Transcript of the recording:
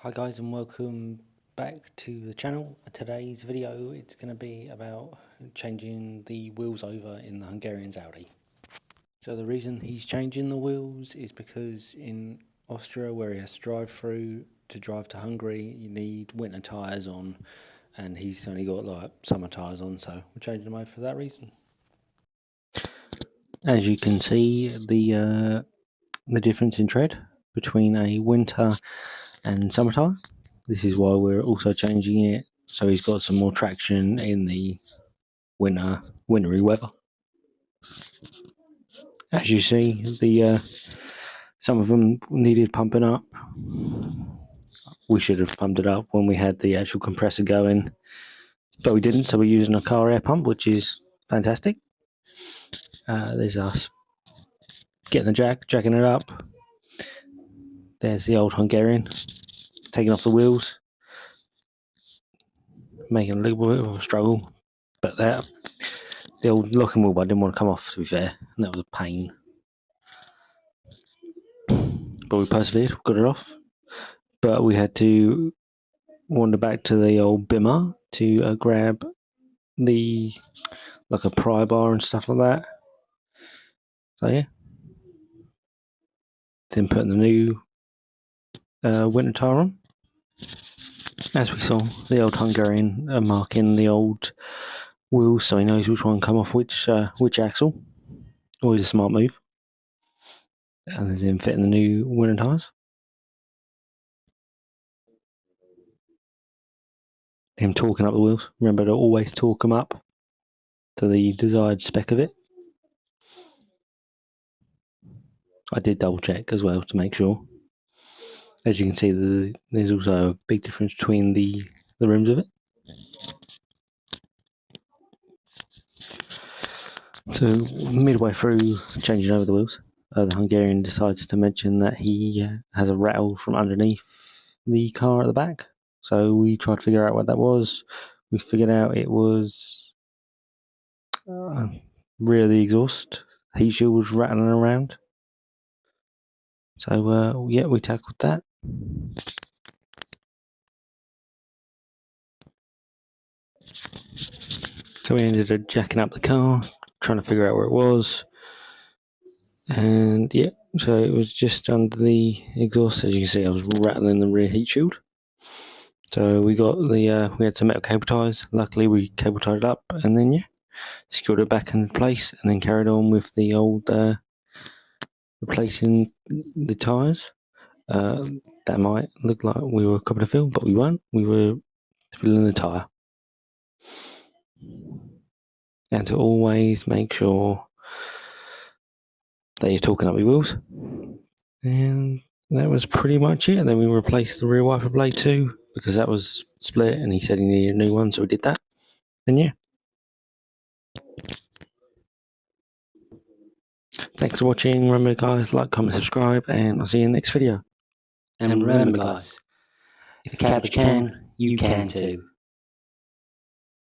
Hi guys, and welcome back to the channel. Today's video it's going to be about changing the wheels over in the Hungarian's Audi. So the reason he's changing the wheels is because in Austria, where he has to drive through to drive to Hungary, you need winter tyres on, and he's only got like summer tyres on, so we're changing them over for that reason. As you can see, the difference in tread between a winter and summer tyre. This is why we're also changing it, so he's got some more traction in the wintry weather. As you see, the some of them needed pumping up. We should have pumped it up when we had the actual compressor going, but we didn't, so we're using a car air pump, which is fantastic. There's us getting the jacking it up. There's the old Hungarian taking off the wheels, making a little bit of a struggle, but the old locking wheel bar didn't want to come off, to be fair, and that was a pain. But we persevered, got it off. But we had to wander back to the old bimmer to grab like a pry bar and stuff like that. So yeah, then putting the new winter tyre on. As we saw, the old Hungarian marking the old wheels so he knows which one come off which axle. Always a smart move. And then fitting the new winter tyres. Him torquing up the wheels. Remember to always torque them up to the desired spec of it. I did double check as well to make sure. As you can see, there's also a big difference between the rims of it. So midway through changing over the wheels, the Hungarian decides to mention that he has a rattle from underneath the car at the back. So we tried to figure out what that was. We figured out it was rear of the exhaust. Heat shield was rattling around. So yeah, we tackled that. So we ended up jacking up the car, trying to figure out where it was. And yeah, so it was just under the exhaust. As you can see, I was rattling the rear heat shield. So we got we had some metal cable ties. Luckily, we cable tied it up, and then yeah, secured it back in place, and then carried on with the old replacing the tyres. That might look like we were copping a fill, but we weren't. We were filling the tyre. And to always make sure that you're torquing up your wheels. And that was pretty much it. And then we replaced the rear wiper blade too, because that was split, and he said he needed a new one, so we did that. And yeah. Thanks for watching. Remember guys, like, comment, subscribe, and I'll see you in the next video. And remember guys, if cabbage can, you can too.